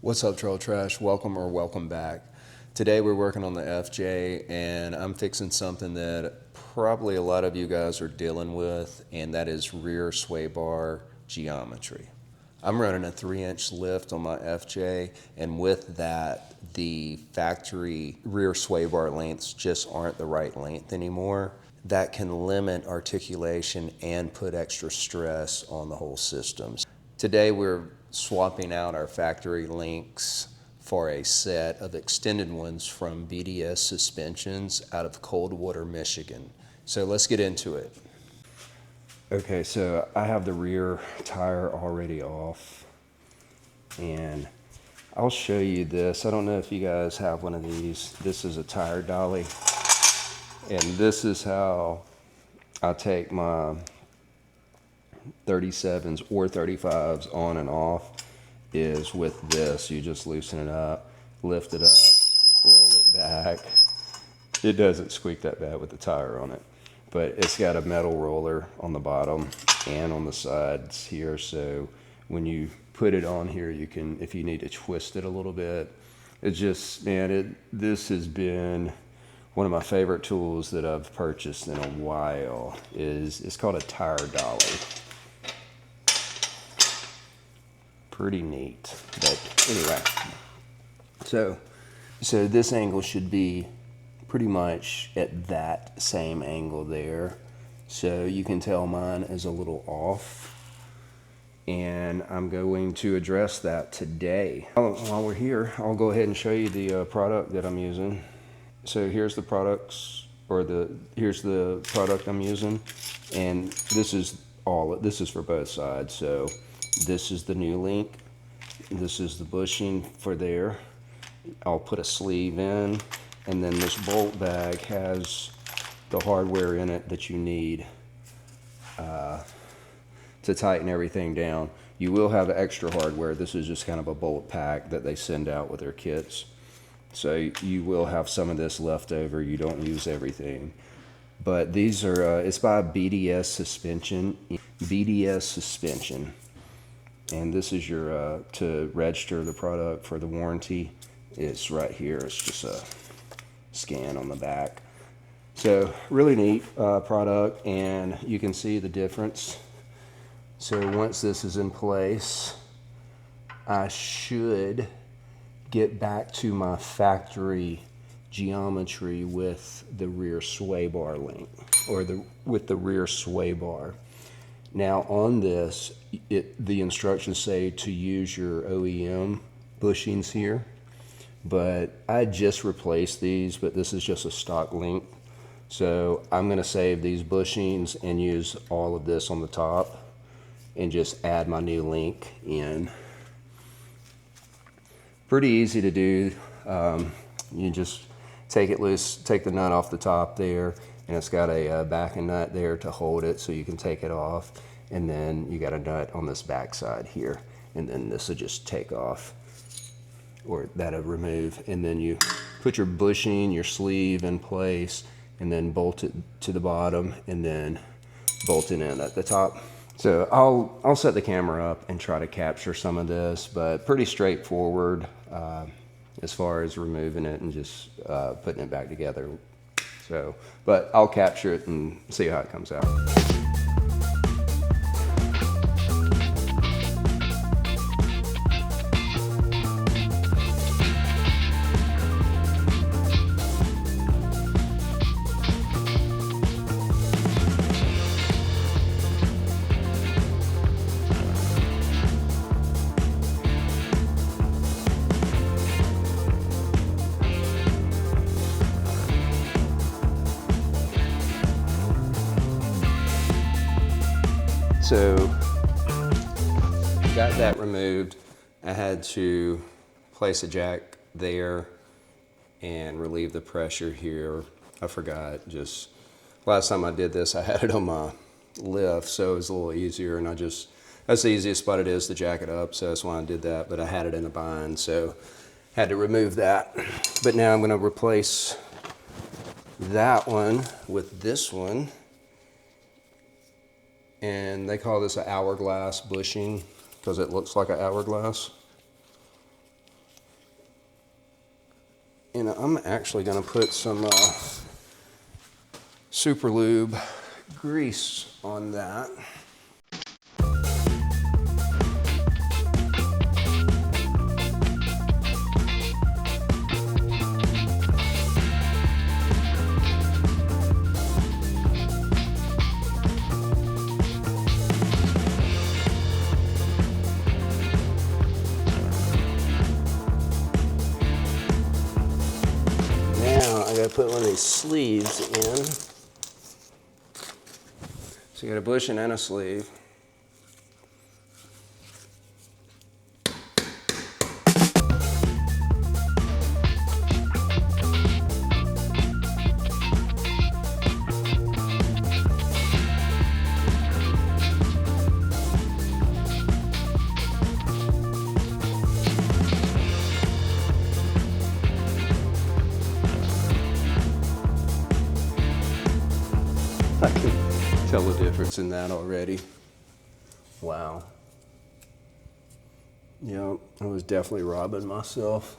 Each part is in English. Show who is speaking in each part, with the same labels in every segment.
Speaker 1: What's up, Trail Trash? Welcome or welcome back. Today we're working on the FJ, and I'm fixing something that probably a lot of you guys are dealing with, and that is rear sway bar geometry. I'm running a 3-inch lift on my FJ, and with that, the factory rear sway bar lengths just aren't the right length anymore. That can limit articulation and put extra stress on the whole system. Today we're swapping out our factory links for a set of extended ones from BDS Suspensions out of Coldwater, Michigan. So let's get into it. Okay, so I have the rear tire already off, and I'll show you this. I don't know if you guys have one of these. This is a tire dolly, and this is how I take my 37s or 35s on and off, is with this. You just loosen it up, lift it up, roll it back. It doesn't squeak that bad with the tire on it, but it's got a metal roller on the bottom and on the sides here, so when you put it on here, you can, if you need to twist it a little bit. It just, man, this has been one of my favorite tools that I've purchased in a while. It's called a tire dolly. Pretty neat. But anyway, so this angle should be pretty much at that same angle there. So you can tell mine is a little off, and I'm going to address that today. While we're here, I'll go ahead and show you the product that I'm using. So here's the products, here's the product I'm using, and this is for both sides. So this is the new link, this is the bushing for there. I'll put a sleeve in, and then this bolt bag has the hardware in it that you need to tighten everything down. You will have extra hardware. This is just kind of a bolt pack that they send out with their kits. So you will have some of this left over. You don't use everything. But these are, it's by BDS Suspension. BDS Suspension. And this is your, to register the product for the warranty. It's right here. It's just a scan on the back. So really neat product, and you can see the difference. So once this is in place, I should get back to my factory geometry with the rear sway bar link, or with the rear sway bar. Now on this, the instructions say to use your OEM bushings here, but I just replaced these, but this is just a stock link. So I'm gonna save these bushings and use all of this on the top and just add my new link in. Pretty easy to do. You just take it loose, take the nut off the top there, and it's got a backing nut there to hold it so you can take it off. And then you got a nut on this back side here, and then this will just take off, or that'll remove. And then you put your bushing, your sleeve in place, and then bolt it to the bottom, and then bolt it in at the top. So I'll set the camera up and try to capture some of this, but pretty straightforward as far as removing it and just putting it back together. So, but I'll capture it and see how it comes out. So, got that removed. I had to place a jack there and relieve the pressure here. I forgot, just last time I did this, I had it on my lift, so it was a little easier, and that's the easiest spot it is to jack it up, so that's why I did that, but I had it in a bind, so had to remove that. But now I'm gonna replace that one with this one. And they call this an hourglass bushing because it looks like an hourglass. I'm actually going to put some Super Lube grease on that. I gotta put one of these sleeves in. So you got a bushing and a sleeve. I can tell the difference in that already. Wow. Yeah, I was definitely robbing myself.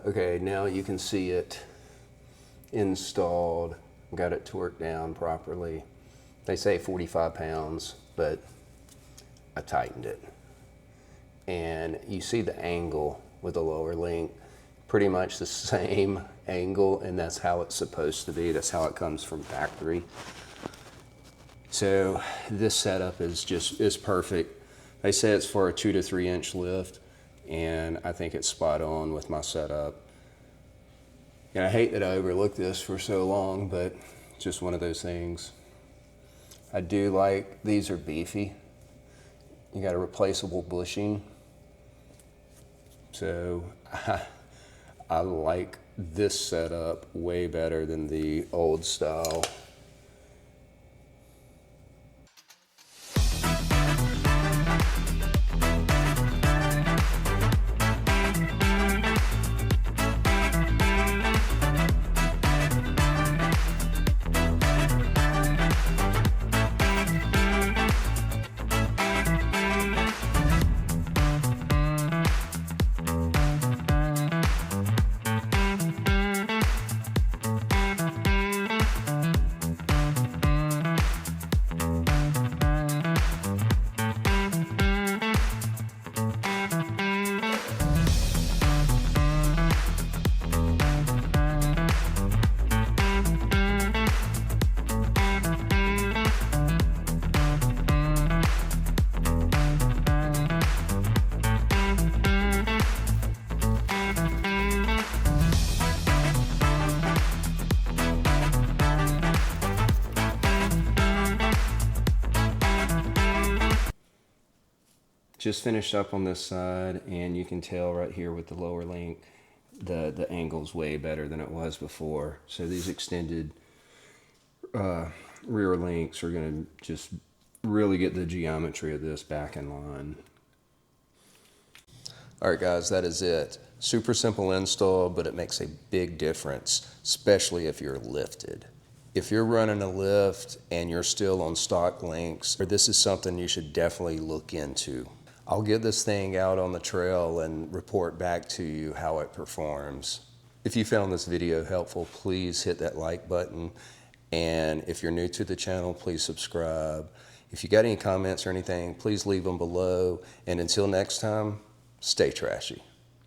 Speaker 1: Okay, now you can see it installed, got it torqued down properly. They say 45 pounds, but I tightened it. And you see the angle with the lower link, pretty much the same angle, and that's how it's supposed to be. That's how it comes from factory. So this setup is perfect. They say it's for a 2 to 3 inch lift, and I think it's spot on with my setup. And I hate that I overlooked this for so long, but it's just one of those things. I do like, these are beefy. You got a replaceable bushing. So I like this setup way better than the old style. Just finished up on this side, and you can tell right here with the lower link, the angle's way better than it was before. So these extended rear links are going to just really get the geometry of this back in line. All right, guys, that is it. Super simple install, but it makes a big difference, especially if you're lifted. If you're running a lift and you're still on stock links, this is something you should definitely look into. I'll get this thing out on the trail and report back to you how it performs. If you found this video helpful, please hit that like button. And if you're new to the channel, please subscribe. If you got any comments or anything, please leave them below. And until next time, stay trashy.